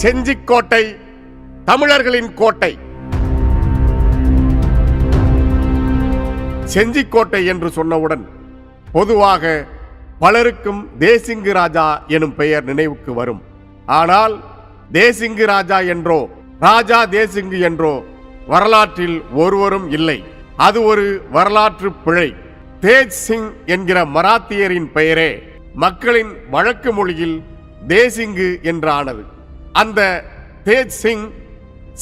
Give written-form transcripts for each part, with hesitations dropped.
செஞ்சிக்கோட்டை தமிழர்களின் கோட்டை. செஞ்சிக்கோட்டை என்று சொன்னவுடன் பொதுவாக பலருக்கும் தேசிங்கு ராஜா எனும் பெயர் நினைவுக்கு வரும். ஆனால் தேசிங்கு ராஜா என்றோ ராஜா தேசிங்கு என்றோ வரலாற்றில் ஒருவரும் இல்லை. அது ஒரு வரலாற்று பிழை. தேஜ் சிங் என்கிற மராத்தியரின் பெயரே மக்களின் வழக்கு மொழியில் தேசிங்கு என்றானது. அந்த தேஜ் சிங்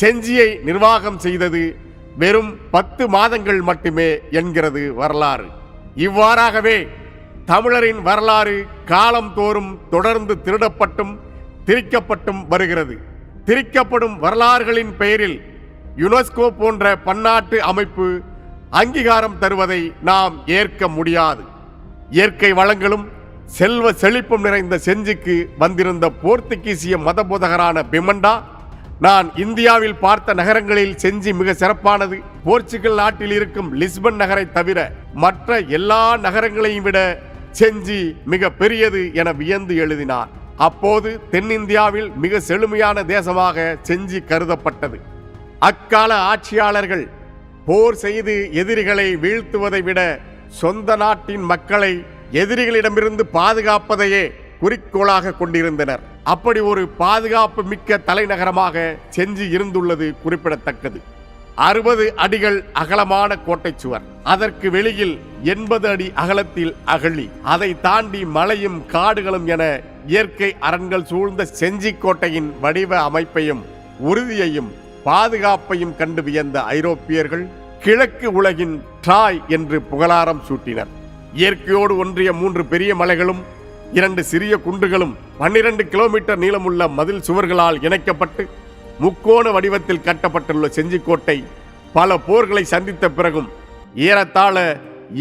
செஞ்சியை நிர்வாகம் செய்தது வெறும் 10 மாதங்கள் மட்டுமே என்கிறது வரலாறு. இவ்வாறாகவே தமிழரின் வரலாறு காலந்தோறும் தொடர்ந்து திருடப்பட்டும் திரிக்கப்பட்டும் வருகிறது. திரிக்கப்படும் வரலாறுகளின் பெயரில் யுனெஸ்கோ போன்ற பன்னாட்டு அமைப்பு அங்கீகாரம் தருவதை நாம் ஏற்க முடியாது. இயற்கை வளங்களும் செல்வ செழிப்பும் நிறைந்த செஞ்சிக்கு வந்திருந்த போர்த்துகீசிய மதபோதகரான பிமண்டா, நான் இந்தியாவில் பார்த்த நகரங்களில் செஞ்சி மிக சிறப்பானது, போர்ச்சுகல் நாட்டில் இருக்கும் லிஸ்பன் நகரை தவிர மற்ற எல்லா நகரங்களையும் விட செஞ்சி மிக பெரியது என வியந்து எழுதினார். அப்போது தென்னிந்தியாவில் மிக செழுமையான தேசமாக செஞ்சி கருதப்பட்டது. அக்கால ஆட்சியாளர்கள் போர் செய்து எதிரிகளை வீழ்த்துவதை விட சொந்த நாட்டின் மக்களை எதிரிகளிடமிருந்து பாதுகாப்பதையே குறிக்கோளாக கொண்டிருந்தனர். அப்படி ஒரு பாதுகாப்பு மிக்க தலைநகரமாக செஞ்சி இருந்துள்ளது குறிப்பிடத்தக்கது. 60 அடிகள் அகலமான கோட்டை சுவர், அதற்கு வெளியில் 80 அடி அகலத்தில் அகழி, அதை தாண்டி மலையும் காடுகளும் என இயற்கை அரண்கள் சூழ்ந்த செஞ்சிக்கோட்டையின் வடிவ அமைப்பையும் உறுதியையும் பாதுகாப்பையும் கண்டு வியந்த ஐரோப்பியர்கள் கிழக்கு உலகின் ட்ராய் என்று புகழாரம் சூட்டினர். இயற்கையோடு ஒன்றிய 3 பெரிய மலைகளும் 2 சிறிய குன்றுகளும் 12 கிலோமீட்டர் நீளமுள்ள மதில் சுவர்களால் இணைக்கப்பட்டு முக்கோண வடிவத்தில் கட்டப்பட்டுள்ள செஞ்சிக்கோட்டை பல போர்களை சந்தித்த பிறகும் ஏறத்தாழ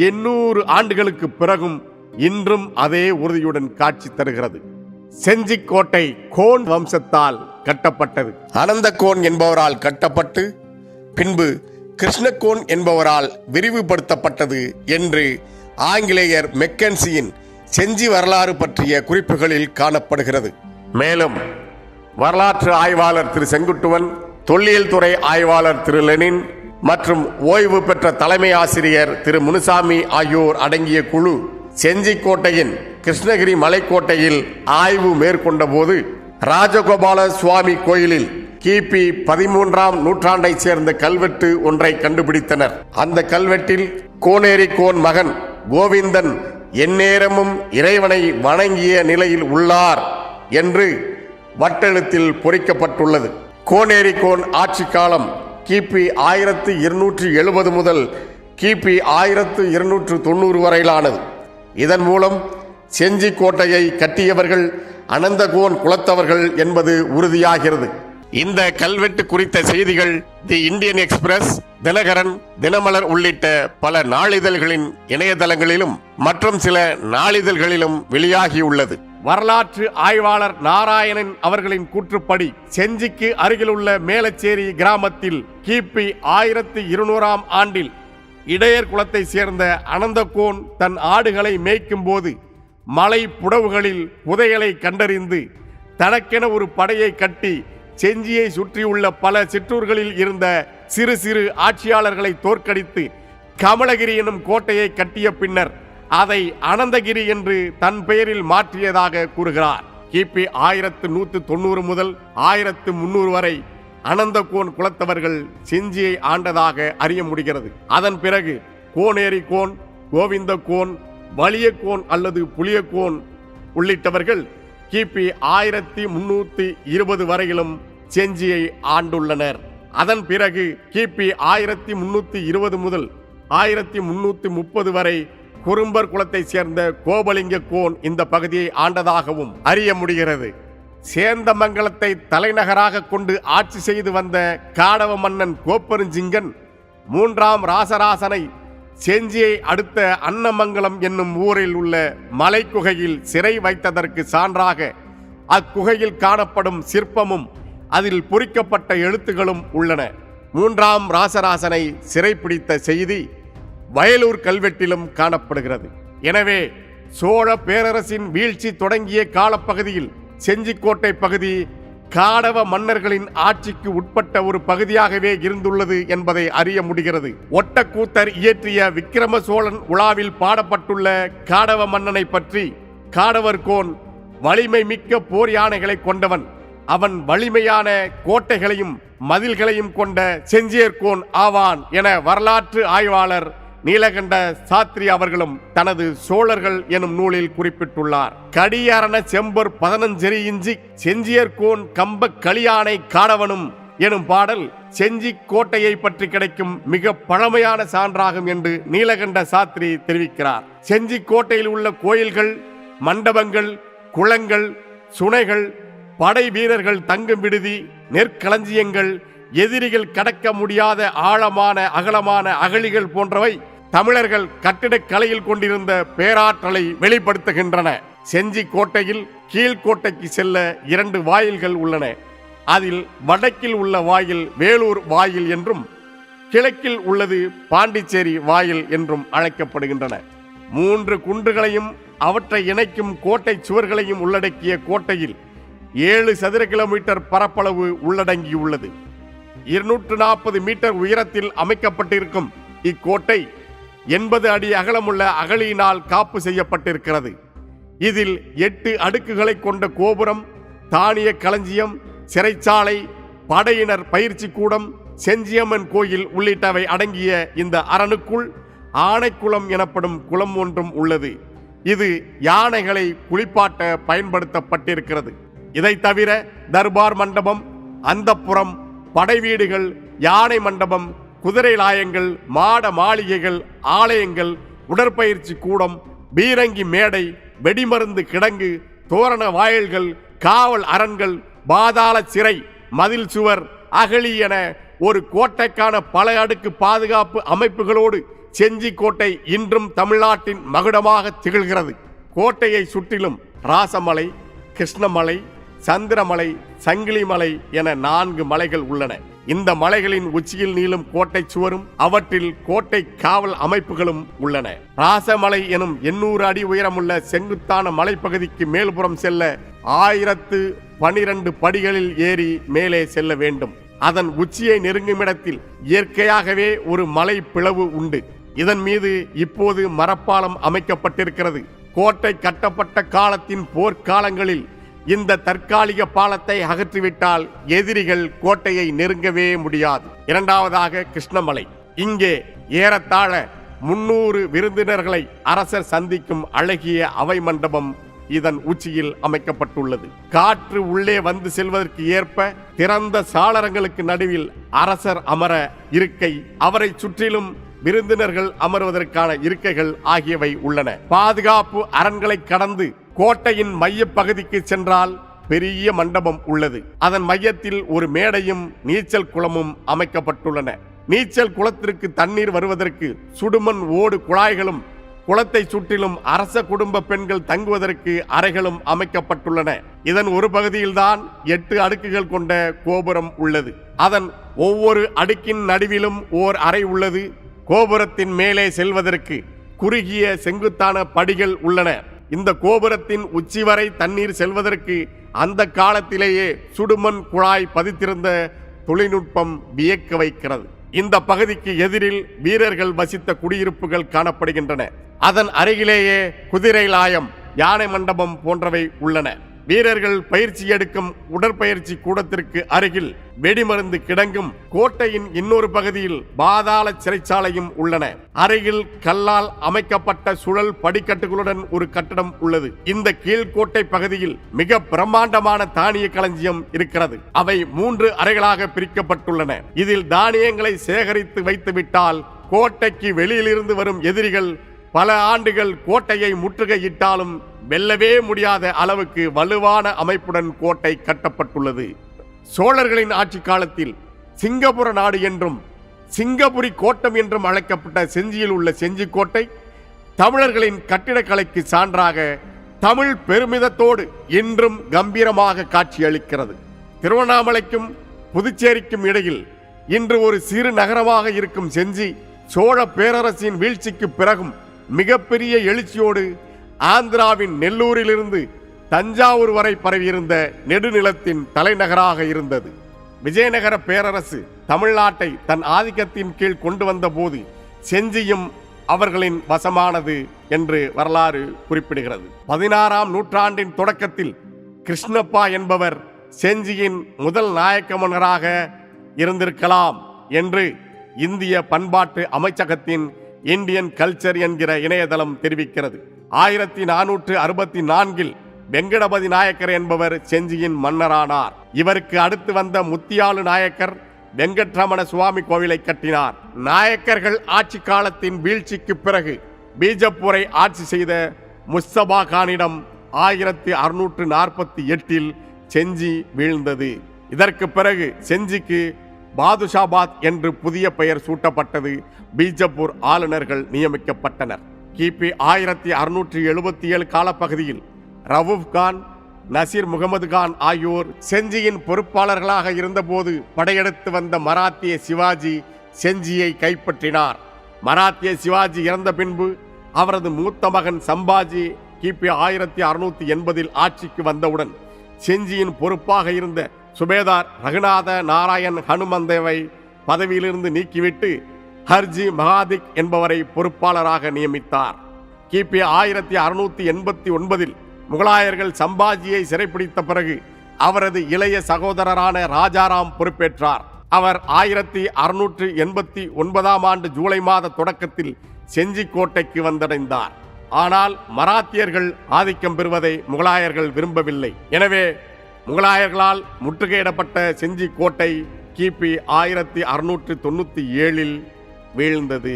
800 ஆண்டுகளுக்கு பிறகும் இன்றும் அதே உறுதியுடன் காட்சி தருகிறது. செஞ்சிக்கோட்டை கோன் வம்சத்தால் கட்டப்பட்டது. அனந்தகோன் என்பவரால் கட்டப்பட்டு பின்பு கிருஷ்ணகோன் என்பவரால் விரிவுபடுத்தப்பட்டது என்று ஆங்கிலேயர் மெக்கன்சியின் செஞ்சி வரலாறு பற்றிய குறிப்புகளில் காணப்படுகிறது. மேலும் வரலாற்று ஆய்வாளர் திரு செங்குட்டுவன், தொல்லியல் துறை ஆய்வாளர் திரு லெனின் மற்றும் ஓய்வு பெற்ற தலைமை ஆசிரியர் திரு முனுசாமி ஆகியோர் அடங்கிய குழு செஞ்சிக்கோட்டையின் கிருஷ்ணகிரி மலைக்கோட்டையில் ஆய்வு மேற்கொண்ட போது ராஜகோபால சுவாமி கோயிலில் கிபி 13ஆம் நூற்றாண்டை சேர்ந்த கல்வெட்டு ஒன்றை கண்டுபிடித்தனர். அந்த கல்வெட்டில் கோனேரி கோன் மகன் கோவிந்தன் எந்நேரமும் இறைவனை வணங்கிய நிலையில் உள்ளார் என்று வட்டெழுத்தில் பொறிக்கப்பட்டுள்ளது. கோனேரி கோன் ஆட்சி காலம் கிபி 1270 முதல் கிபி 1290 வரையிலானது. இதன் மூலம் செஞ்சிக்கோட்டையை கட்டியவர்கள் அனந்தகோன் குலத்தவர்கள் என்பது உறுதியாகிறது. இந்த கல்வெட்டு குறித்த செய்திகள் the Indian Express, Dinakaran, Dinamalar உள்ளிட்ட பல நாளிதழ்களின் இணையதளங்களிலும் மற்றும் சில நாளிதழ்களிலும் வெளியாகியுள்ளது. வரலாற்று ஆய்வாளர் நாராயணன் அவர்களின் கூற்றுப்படி செஞ்சிக்கு அருகிலுள்ள மேலச்சேரி கிராமத்தில் கிபி 1200ஆம் ஆண்டில் இடையர் குலத்தை சேர்ந்த அனந்தகோன் தன் ஆடுகளை மேய்க்கும் போது மலை புடவுகளில் புதையலை கண்டறிந்து தனக்கென ஒரு படையை கட்டி செஞ்சியை சுற்றியுள்ள பல சிற்றூர்களில் இருந்த சிறு சிறு ஆட்சியாளர்களை தோற்கடித்து கமலகிரி எனும் கோட்டையை கட்டிய பின்னர் அதை அனந்தகிரி என்று தன் பெயரில் மாற்றியதாக கூறுகிறார். கிபி 1190 முதல் 1300 வரை அனந்தகோன் குலத்தவர்கள் செஞ்சியை ஆண்டதாக அறிய முடிகிறது. அதன் பிறகு கோனேரி கோன், கோவிந்த கோன், வலியக்கோன் அல்லது புளியக்கோன் உள்ளிட்டவர்கள் கிபி 1320 வரையிலும் செஞ்சியை ஆண்டுள்ளனர். அதன் பிறகு கிபி 1320 முதல் 1330 வரை குறும்பர் குலத்தை சேர்ந்த கோபலிங்க கோன் இந்த பகுதியை ஆண்டதாகவும் அறிய முடிகிறது. சேந்தமங்கலத்தை தலைநகராக கொண்டு ஆட்சி செய்து வந்த காடவ மன்னன் கோப்பெருஞ்சிங்கன் 3ஆம் ராசராசனை செஞ்சியை அடுத்த அன்னமங்கலம் என்னும் ஊரில் உள்ள மலைக்குகையில் சிறை வைத்ததற்கு சான்றாக அக்குகையில் காணப்படும் சிற்பமும் அதில் பொறிக்கப்பட்ட எழுத்துகளும் உள்ளன. 3ஆம் ராசராசனை சிறைப்பிடித்த செய்தி வயலூர் கல்வெட்டிலும் காணப்படுகிறது. எனவே சோழ பேரரசின் வீழ்ச்சி தொடங்கிய காலப்பகுதியில் செஞ்சிக்கோட்டை பகுதி காடவ மன்னர்களின் ஆட்சிக்கு உட்பட்ட ஒரு பகுதியாகவே இருந்துள்ளது என்பதை அறிய முடிகிறது. ஒட்டக்கூத்தர் இயற்றிய விக்கிரம சோழன் உலாவில் பாடப்பட்டுள்ள காடவ மன்னனை பற்றி, காடவர்கோன் வலிமை மிக்க போர் யானைகளை கொண்டவன், அவன் வலிமையான கோட்டைகளையும் மதில்களையும் கொண்ட செஞ்சியர்கோன் ஆவான் என வரலாற்று ஆய்வாளர் நீலகண்ட சாத்திரி அவர்களும் தனது சோழர்கள் எனும் நூலில் குறிப்பிட்டுள்ளார். கடியாரண செம்பொர் 15 இஞ்சி செஞ்சியர்கோன் கம்ப களியானை காடவனும் எனும் பாடல் செஞ்சி கோட்டையை பற்றி கிடைக்கும் மிக பழமையான சான்றாகும் என்று நீலகண்ட சாத்திரி தெரிவிக்கிறார். செஞ்சி கோட்டையில் உள்ள கோயில்கள், மண்டபங்கள், குளங்கள், சுனைகள், படை வீரர்கள் தங்கும் விடுதி, நெற்களஞ்சியங்கள், எதிரிகள் கடக்க முடியாத ஆழமான அகலமான அகழிகள் போன்றவை தமிழர்கள் கட்டிடக்கலையில் கொண்டிருந்த பேராற்றலை வெளிப்படுத்துகின்றன. செஞ்சி கோட்டையில் கீழ்கோட்டைக்கு செல்ல 2 வாயில்கள் உள்ளன. அதில் வடக்கில் உள்ள வாயில் வேலூர் வாயில் என்றும், கிழக்கில் உள்ளது பாண்டிச்சேரி வாயில் என்றும் அழைக்கப்படுகின்றன. 3 குன்றுகளையும் அவற்றை இணைக்கும் கோட்டை சுவர்களையும் உள்ளடக்கிய கோட்டையில் 7 சதுர கிலோமீட்டர் பரப்பளவு உள்ளடங்கியுள்ளது. 240 மீட்டர் உயரத்தில் அமைக்கப்பட்டிருக்கும் இக்கோட்டை 80 அடி அகலமுள்ள அகழியினால் காப்பு செய்யப்பட்டிருக்கிறது. இதில் 8 அடுக்குகளை கொண்ட கோபுரம், தானிய களஞ்சியம், சிறைச்சாலை, படையினர் பயிற்சி கூடம், செஞ்சியம்மன் கோயில் உள்ளிட்டவை அடங்கிய இந்த அரணுக்குள் ஆனைக்குளம் எனப்படும் குளம் ஒன்றும் உள்ளது. இது யானைகளை குளிப்பாட்ட பயன்படுத்தப்பட்டிருக்கிறது. இதை தவிர தர்பார் மண்டபம், அந்தப்புறம், படை வீடுகள், யானை மண்டபம், குதிரை லாயங்கள், மாட மாளிகைகள், ஆலயங்கள், உடற்பயிற்சி கூடம், பீரங்கி மேடை, வெடிமருந்து கிடங்கு, தோரண வாயில்கள், காவல் அரண்கள், பாதாள சிறை, மதில் சுவர், அகழி என ஒரு கோட்டைக்கான பல அடுக்கு பாதுகாப்பு அமைப்புகளோடு செஞ்சி கோட்டை இன்றும் தமிழ்நாட்டின் மகுடமாக திகழ்கிறது. கோட்டையை சுற்றிலும் ராசமலை, கிருஷ்ணமலை, சந்திரமலை, சங்கிலிமலை என 4 மலைகள் உள்ளன. இந்த மலைகளின் உச்சியில் நீளும் கோட்டை சுவரும் அவற்றில் கோட்டை காவல் அமைப்புகளும் உள்ளன. ராசமலை எனும் 800 அடி உயரமுள்ள செங்குத்தான மலைப்பகுதிக்கு மேல்புறம் செல்ல 1012 படிகளில் ஏறி மேலே செல்ல வேண்டும். அதன் உச்சியை நெருங்கும் இடத்தில் இயற்கையாகவே ஒரு மலை பிளவு உண்டு. இதன் மீது இப்போது மரப்பாலம் அமைக்கப்பட்டிருக்கிறது. கோட்டை கட்டப்பட்ட காலத்தின் போர்க்காலங்களில் இந்த தற்காலிக பாலத்தை அகற்றிவிட்டால் எதிரிகள் கோட்டையை நெருங்கவே முடியாது. 2வதாக கிருஷ்ணமலை. இங்கே ஏறத்தாழ 300 விருந்தினர்களை அரசர் சந்திக்கும் அழகிய அவை மண்டபம் இதன் உச்சியில் அமைக்கப்பட்டுள்ளது. காற்று உள்ளே வந்து செல்வதற்கு ஏற்ப திறந்த சாளரங்களுக்கு நடுவில் அரசர் அமர இருக்கை, அவரை சுற்றிலும் விருந்தினர்கள் அமர்வதற்கான இருக்கைகள் ஆகியவை உள்ளன. பாதுகாப்பு அரண்களை கடந்து கோட்டையின் மைய பகுதிக்கு சென்றால் பெரிய மண்டபம் உள்ளது. அதன் மையத்தில் ஒரு மேடையும் நீச்சல் குளமும் அமைக்கப்பட்டுள்ளன. நீச்சல் குளத்திற்கு தண்ணீர் வருவதற்கு சுடுமண் ஓடு குழாய்களும், குளத்தை சுற்றிலும் அரச குடும்ப பெண்கள் தங்குவதற்கு அறைகளும் அமைக்கப்பட்டுள்ளன. இதன் ஒரு பகுதியில்தான் 8 அடுக்குகள் கொண்ட கோபுரம் உள்ளது. அதன் ஒவ்வொரு அடுக்கின் நடுவிலும் ஓர் அறை உள்ளது. கோபுரத்தின் மேலே செல்வதற்கு குறுகிய செங்குத்தான படிகள் உள்ளன. இந்த கோபுரத்தின் உச்சி வரை தண்ணீர் செல்வதற்கு அந்த காலத்திலேயே சுடுமண் குழாய் பதித்திருந்த தொழில்நுட்பம் வியக்க வைக்கிறது. இந்த பகுதிக்கு எதிரில் வீரர்கள் வசித்த குடியிருப்புகள் காணப்படுகின்றன. அதன் அருகிலேயே குதிரை லாயம், யானை மண்டபம் போன்றவை உள்ளன. வீரர்கள் பயிற்சி எடுக்கும் உடற்பயிற்சி கூடத்திற்கு அருகில் வெடிமருந்து கிடங்கும் கோட்டையின் இன்னொரு பகுதியில் பாதாள சிறைச்சாலையும் உள்ளன. அருகில் கல்லால் அமைக்கப்பட்ட சுழல் படிக்கட்டுகளுடன் ஒரு கட்டடம் உள்ளது. இந்த கீழ்கோட்டை பகுதியில் மிக பிரம்மாண்டமான தானிய களஞ்சியம் இருக்கிறது. அவை 3 அறைகளாக பிரிக்கப்பட்டுள்ளன. இதில் தானியங்களை சேகரித்து வைத்துவிட்டால் கோட்டைக்கு வெளியிலிருந்து வரும் எதிரிகள் பல ஆண்டுகள் கோட்டையை முற்றுகையிட்டாலும் வெல்லவே முடியாத அளவுக்கு வலுவான அமைப்புடன் கோட்டை கட்டப்பட்டுள்ளது. சோழர்களின் ஆட்சி காலத்தில் சிங்கப்புர நாடு என்றும் சிங்கப்புரி கோட்டம் என்றும் அழைக்கப்பட்ட செஞ்சியில் உள்ள செஞ்சி கோட்டை தமிழர்களின் கட்டிடக்கலைக்கு சான்றாக தமிழ் பெருமிதத்தோடு இன்றும் கம்பீரமாக காட்சியளிக்கிறது. திருவண்ணாமலைக்கும் புதுச்சேரிக்கும் இடையில் இன்று ஒரு சிறு நகரமாக இருக்கும் செஞ்சி சோழ பேரரசின் வீழ்ச்சிக்கு பிறகும் மிகப்பெரிய எழுச்சியோடு ஆந்திராவின் நெல்லூரிலிருந்து தஞ்சாவூர் வரை பரவியிருந்த நெடுநிலத்தின் தலைநகராக இருந்தது. விஜயநகர பேரரசு தமிழ்நாட்டை தன் ஆதிக்கத்தின் கீழ் கொண்டு வந்த போது செஞ்சியும் அவர்களின் வசமானது என்று வரலாறு குறிப்பிடுகிறது. 16ஆம் நூற்றாண்டின் தொடக்கத்தில் கிருஷ்ணப்பா என்பவர் செஞ்சியின் முதல் நாயக்க மன்னராக இருந்திருக்கலாம் என்று இந்திய பண்பாட்டு அமைச்சகத்தின் இந்தியன் கல்ச்சர் என்கிற இணையதளம் தெரிவிக்கிறது. 1464 வெங்கடபதி நாயக்கர் என்பவர் செஞ்சியின் மன்னரானார். இவருக்கு அடுத்து வந்த முத்தியாலு நாயக்கர் வெங்கட்ரமண சுவாமி கோவிலை கட்டினார். நாயக்கர்கள் ஆட்சி காலத்தின் வீழ்ச்சிக்கு பிறகு பீஜப்பூரை ஆட்சி செய்த முஸ்தபா கானிடம் 1648 செஞ்சி வீழ்ந்தது. இதற்கு பிறகு செஞ்சிக்கு பாதுஷாபாத் என்று புதிய பெயர் சூட்டப்பட்டது. பீஜப்பூர் ஆளுநர்கள் நியமிக்கப்பட்டனர். கிபி 1677 காலப்பகுதியில் ரவூப் கான், நசீர் முகமது கான் ஆகியோர் செஞ்சியின் பொறுப்பாளர்களாக இருந்தபோது படையெடுத்து வந்த மராத்திய சிவாஜி செஞ்சியை கைப்பற்றினார். மராத்திய சிவாஜி இறந்த பின்பு அவரது மூத்த மகன் சம்பாஜி கிபி 1680 ஆட்சிக்கு வந்தவுடன் செஞ்சியின் பொறுப்பாக இருந்த சுபேதார் ரகுநாத நாராயண் ஹனுமந்தேவை பதவியிலிருந்து நீக்கிவிட்டு ஹர்ஜி மகாதிக் என்பவரை பொறுப்பாளராக நியமித்தார். கிபி 1689 முகலாயர்கள் சம்பாஜியை சிறைப்பிடித்த பிறகு அவரது இளைய சகோதரரான ராஜாராம் பொறுப்பேற்றார். அவர் 1689 ஆண்டு ஜூலை மாத தொடக்கத்தில் செஞ்சி கோட்டைக்கு வந்தடைந்தார். ஆனால் மராத்தியர்கள் ஆதிக்கம் பெறுவதை முகலாயர்கள் விரும்பவில்லை. எனவே முகலாயர்களால் முற்றுகையிடப்பட்ட செஞ்சி கோட்டை கிபி 1697 வீழ்ந்தது.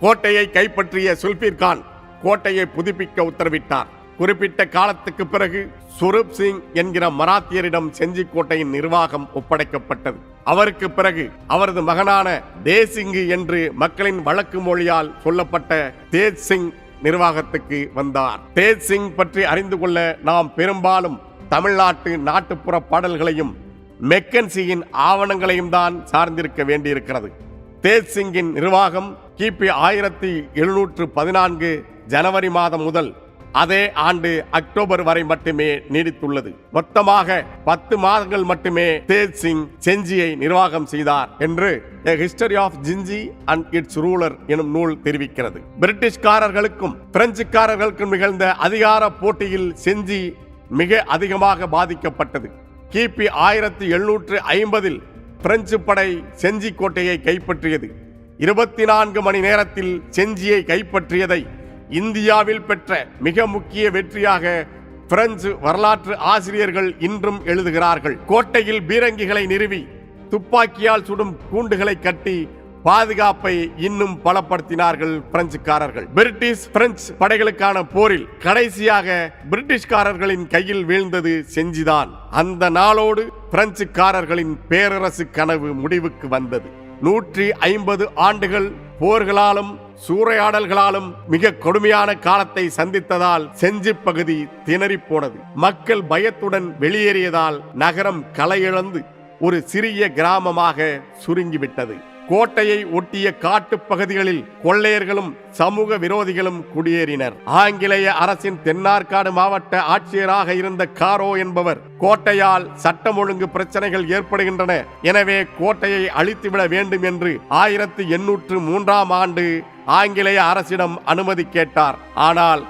கோட்டையை கைப்பற்றிய சுல்பீர் கான் கோட்டையை புதுப்பிக்க உத்தரவிட்டார். குறிப்பிட்ட காலத்துக்கு பிறகு சுரூப் சிங் என்கிற மராத்தியரிடம் செஞ்சி கோட்டையின் நிர்வாகம் ஒப்படைக்கப்பட்டது. அவருக்கு பிறகு அவரது மகனான தேசிங்கு என்று மக்களின் வழக்கு மொழியால் சொல்லப்பட்ட தேஜ் சிங் நிர்வாகத்துக்கு வந்தார். தேஜ் சிங் பற்றி அறிந்து கொள்ள நாம் பெரும்பாலும் தமிழ்நாட்டு நாட்டுப்புற பாடல்களையும் மெக்கன்சியின் ஆவணங்களையும் தான் சார்ந்திருக்க வேண்டியிருக்கிறது. தேஜ் சிங்கின் நிர்வாகம் கிபி 1714 ஜனவரி மாதம் முதல் அதே ஆண்டு அக்டோபர் வரை மட்டுமே நீடித்துள்ளது. மொத்தமாக 10 மாதங்கள் மட்டுமே தேஜ் சிங் செஞ்சியை நிர்வாகம் செய்தார் என்று A History of Jinji and Its Ruler எனும் நூல் தெரிவிக்கிறது. பிரிட்டிஷ்காரர்களுக்கும் பிரெஞ்சுக்காரர்களுக்கும் நிகழ்ந்த அதிகார போட்டியில் செஞ்சி மிக அதிகமாக பாதிக்கப்பட்டது. கிபி 1750 பிரெஞ்சு படை செஞ்சி கோட்டையை கைப்பற்றியது. 24 மணி நேரத்தில் செஞ்சியை கைப்பற்றியதை இந்தியாவில் பெற்ற மிக முக்கிய வெற்றியாக பிரெஞ்சு வரலாற்று ஆசிரியர்கள் இன்றும் எழுதுகிறார்கள். கோட்டையில் பீரங்கிகளை நிறுவி துப்பாக்கியால் சுடும் கூண்டுகளை கட்டி பாதுகாப்பை இன்னும் பலப்படுத்தினார்கள் பிரெஞ்சுக்காரர்கள். பிரிட்டிஷ் பிரெஞ்சு படைகளுக்கான போரில் கடைசியாக பிரிட்டிஷ்காரர்களின் கையில் வீழ்ந்தது செஞ்சிதான். அந்த நாளோடு பிரெஞ்சுக்காரர்களின் பேரரசு கனவு முடிவுக்கு வந்தது. 150 ஆண்டுகள் போர்களாலும் சூறையாடல்களாலும் மிக கொடுமையான காலத்தை சந்தித்ததால் செஞ்சி பகுதி திணறி போனது. மக்கள் பயத்துடன் வெளியேறியதால் நகரம் களையிழந்து ஒரு சிறிய கிராமமாக சுருங்கிவிட்டது. கோட்டையை ஒட்டிய காட்டு பகுதிகளில் கொள்ளையர்களும் சமூக விரோதிகளும் குடியேறினர். ஆங்கிலேய அரசின் தென்னார்காடு மாவட்ட ஆட்சியராக இருந்த காரோ என்பவர் கோட்டையால் சட்டம் ஒழுங்கு பிரச்சனைகள் ஏற்படுகின்றன, எனவே கோட்டையை அழித்துவிட வேண்டும் என்று 1803 ஆண்டு ஆங்கிலேய அரசிடம் அனுமதி கேட்டார். ஆனால்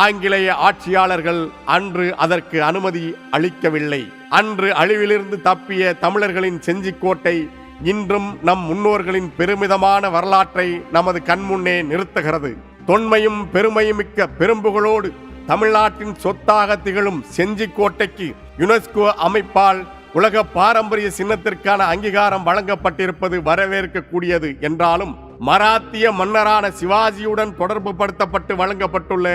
ஆங்கிலேய ஆட்சியாளர்கள் அன்று அதற்கு அனுமதி அளிக்கவில்லை. அன்று அழிவிலிருந்து தப்பிய தமிழர்களின் செஞ்சி கோட்டை இன்றும் நம் முன்னோர்களின் பெருமிதமான வரலாற்றை நமது கண்முன்னே நிறுத்துகிறது. தொன்மையும் பெருமையும் மிக்க பெரும்புகளோடு தமிழ்நாட்டின் சொத்தாக திகழும் செஞ்சி கோட்டைக்கு யுனெஸ்கோ அமைப்பால் உலக பாரம்பரிய சின்னத்திற்கான அங்கீகாரம் வழங்கப்பட்டிருப்பது வரவேற்கக்கூடியது என்றாலும் மராத்திய மன்னரான சிவாஜியுடன் தொடர்பு படுத்தப்பட்டு வழங்கப்பட்டுள்ள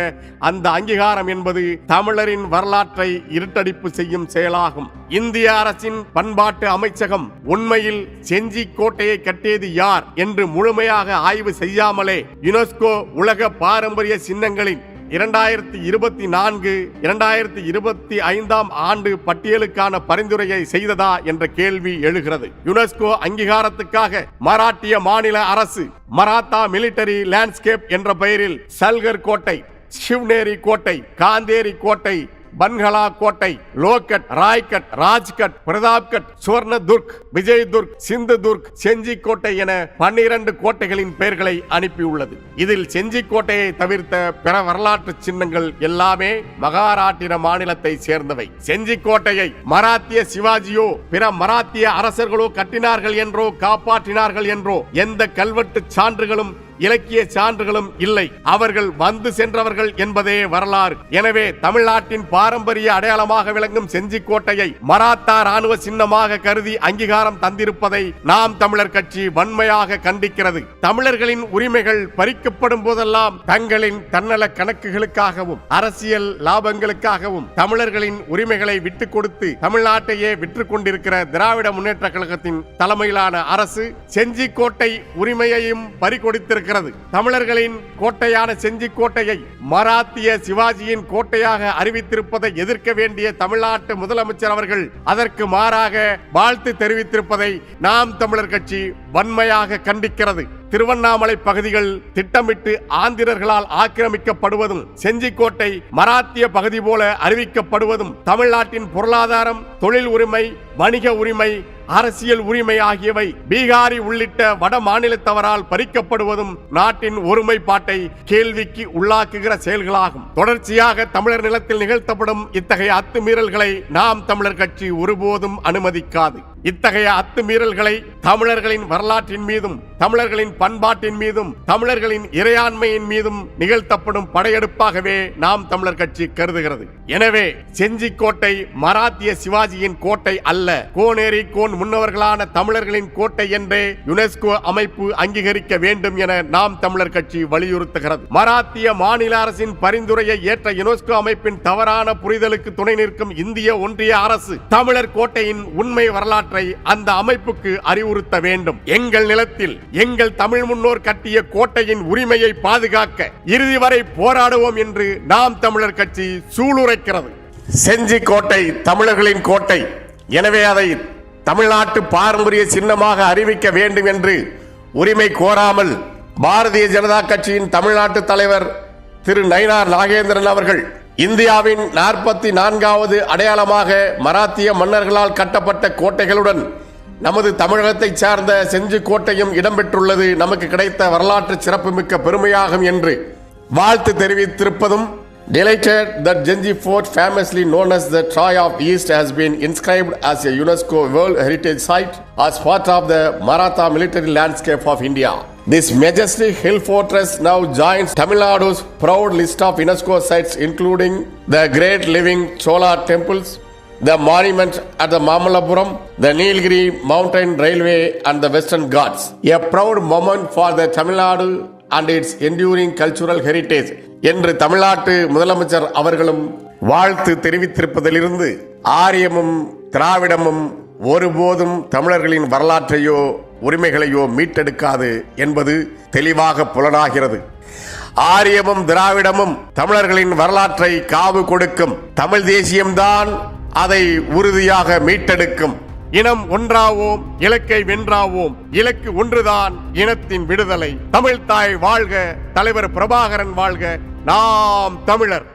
அந்த அங்கீகாரம் என்பது தமிழரின் வரலாற்றை இருட்டடிப்பு செய்யும் செயலாகும். இந்திய அரசின் பண்பாட்டு அமைச்சகம் உண்மையில் செஞ்சி கோட்டையை கட்டியது யார் என்று முழுமையாக ஆய்வு செய்யாமலே யுனெஸ்கோ உலக பாரம்பரிய சின்னங்களின் 2024 2025 ஆண்டு பட்டியலுக்கான பரிந்துரையை செய்ததா என்ற கேள்வி எழுகிறது. யுனெஸ்கோ அங்கீகாரத்துக்காக மராட்டிய மாநில அரசு மராத்தா மிலிட்டரி லேண்ட்ஸ்கேப் என்ற பெயரில் சல்கர் கோட்டை, சிவ்நேரி கோட்டை, காந்தேரி கோட்டை, பன்கலா கோட்டை, லோகட், ராய்கட், ராஜ்கட், பிரதாப்கட், சுவர்ணதுர்க், விஜய்துர்க், சிந்துதுர்க், செஞ்சிக்கோட்டை என 12 கோட்டைகளின் பெயர்களை அனுப்பியுள்ளது. இதில் செஞ்சிக்கோட்டையை தவிர்த்த பிற வரலாற்று சின்னங்கள் எல்லாமே மகாராட்டிர மாநிலத்தை சேர்ந்தவை. செஞ்சிக்கோட்டையை மராத்திய சிவாஜியோ பிற மராத்திய அரசர்களோ கட்டினார்கள் என்றோ காப்பாற்றினார்கள் என்றோ எந்த கல்வெட்டு சான்றுகளும் இலக்கிய சான்றுகளும் இல்லை. அவர்கள் வந்து சென்றவர்கள் என்பதே வரலாறு. எனவே தமிழ்நாட்டின் பாரம்பரிய அடையாளமாக விளங்கும் செஞ்சிக்கோட்டையை மராத்தா ராணுவ சின்னமாக கருதி அங்கீகாரம் தந்திருப்பதை நாம் தமிழர் கட்சி வன்மையாக கண்டிக்கிறது. தமிழர்களின் உரிமைகள் பறிக்கப்படும் போதெல்லாம் தங்களின் தன்னல கணக்குகளுக்காகவும் அரசியல் லாபங்களுக்காகவும் தமிழர்களின் உரிமைகளை விட்டுக் கொடுத்து தமிழ்நாட்டையே விற்றுக் கொண்டிருக்கிற திராவிட முன்னேற்ற கழகத்தின் தலைமையிலான அரசு செஞ்சிக்கோட்டை உரிமையையும் பறிகொடுத்திருக்கிறது. தமிழர்களின் கோட்டையான செஞ்சிக்கோட்டையை மராத்திய சிவாஜியின் கோட்டையாக அறிவித்திருப்பதை எதிர்க்க வேண்டிய தமிழ்நாட்டு முதலமைச்சர் அவர்கள் அதற்கு மாறாக வாழ்த்து தெரிவித்திருப்பதை நாம் தமிழர் கட்சி வன்மையாக கண்டிக்கிறது. திருவண்ணாமலை பகுதிகள் திட்டமிட்டு ஆந்திரர்களால் ஆக்கிரமிக்கப்படுவதும் செஞ்சிக்கோட்டை மராத்திய பகுதி போல அறிவிக்கப்படுவதும் தமிழ்நாட்டின் பொருளாதாரம், தொழில் உரிமை, வணிக உரிமை, அரசியல் உரிமை ஆகியவை பீகாரி உள்ளிட்ட வட மாநிலத்தவரால் பறிக்கப்படுவதும் நாட்டின் ஒருமைப்பாட்டை கேள்விக்கு உள்ளாக்குகிற செயல்களாகும். தொடர்ச்சியாக தமிழர் நிலத்தில் நிகழ்த்தப்படும் இத்தகைய அத்துமீறல்களை நாம் தமிழர் கட்சி ஒருபோதும் அனுமதிக்காது. இத்தகைய அத்துமீறல்களை தமிழர்களின் வரலாற்றின் மீதும் தமிழர்களின் பண்பாட்டின் மீதும் தமிழர்களின் இறையாண்மையின் மீதும் நிகழ்த்தப்படும் படையெடுப்பாகவே நாம் தமிழர் கட்சி கருதுகிறது. எனவே செஞ்சிக்கோட்டை மராத்திய சிவாஜியின் கோட்டை அல்ல, கோனேரி கோன் முன்னவர்களான தமிழர்களின் கோட்டை என்றே யுனெஸ்கோ அமைப்பு அங்கீகரிக்க வேண்டும் என நாம் தமிழர் கட்சி வலியுறுத்துகிறது. மராத்திய மாநில அரசின் பரிந்துரையை ஏற்ற யுனெஸ்கோ அமைப்பின் தவறான புரிதலுக்கு துணை நிற்கும் இந்திய ஒன்றிய அரசு தமிழர் கோட்டையின் உண்மை வரலாற்றை அந்த அமைப்புக்கு அறிவுறுத்த வேண்டும். எங்கள் நிலத்தில் எங்கள் தமிழ் முன்னோர் கட்டிய கோட்டையின் உரிமையை பாதுகாக்க இறுதி வரை போராடுவோம் என்று நாம் தமிழர் கட்சி சூளுரைக்கிறது. செஞ்சிக்கோட்டை தமிழர்களின் கோட்டை, எனவே அதை தமிழ்நாட்டு பாரம்பரிய சின்னமாக அறிவிக்க வேண்டும் என்று உரிமை கோராமல் பாரதிய ஜனதா கட்சியின் தமிழ்நாட்டு தலைவர் திரு நயினார் நாகேந்திரன் அவர்கள் இந்தியாவின் 44வது அடையாளமாக மராத்திய மன்னர்களால் கட்டப்பட்ட கோட்டைகளுடன் நமது தமிழகத்தை சார்ந்த செஞ்சிக்கோட்டையும் இடம்பெற்றுள்ளது நமக்கு கிடைத்த வரலாற்று சிறப்புமிக்க பெருமையாகும் என்று வாழ்த்து தெரிவித்திருப்பதும், delighted that Genji Fort, famously known as the Troy of East, has been inscribed as a UNESCO World Heritage Site as part of the Maratha military landscape of India. This majestic hill fortress now joins Tamil Nadu's proud list of UNESCO sites, including the great living Chola temples, the monument at the Mamallapuram, the Nilgiri mountain railway and the Western Ghats. A proud moment for the Tamil Nadu and its enduring cultural heritage என்று தமிழ்நாட்டு முதலமைச்சர் அவர்களும் வாழ்த்து தெரிவித்திருப்பதிலிருந்து ஆரியமும் திராவிடமும் ஒருபோதும் தமிழர்களின் வரலாற்றையோ உரிமைகளையோ மீட்டெடுக்காது என்பது தெளிவாக புலனாகிறது. ஆரியமும் திராவிடமும் தமிழர்களின் வரலாற்றை காவு கொடுக்கும். தமிழ் தேசியம்தான் அதை உறுதியாக மீட்டெடுக்கும். இனம் ஒன்றாவோம், இலக்கை வென்றாவோம். இலக்கு ஒன்றுதான், இனத்தின் விடுதலை. தமிழ் தாய் வாழ்க, தலைவர் பிரபாகரன் வாழ்க, நாம் தமிழர்.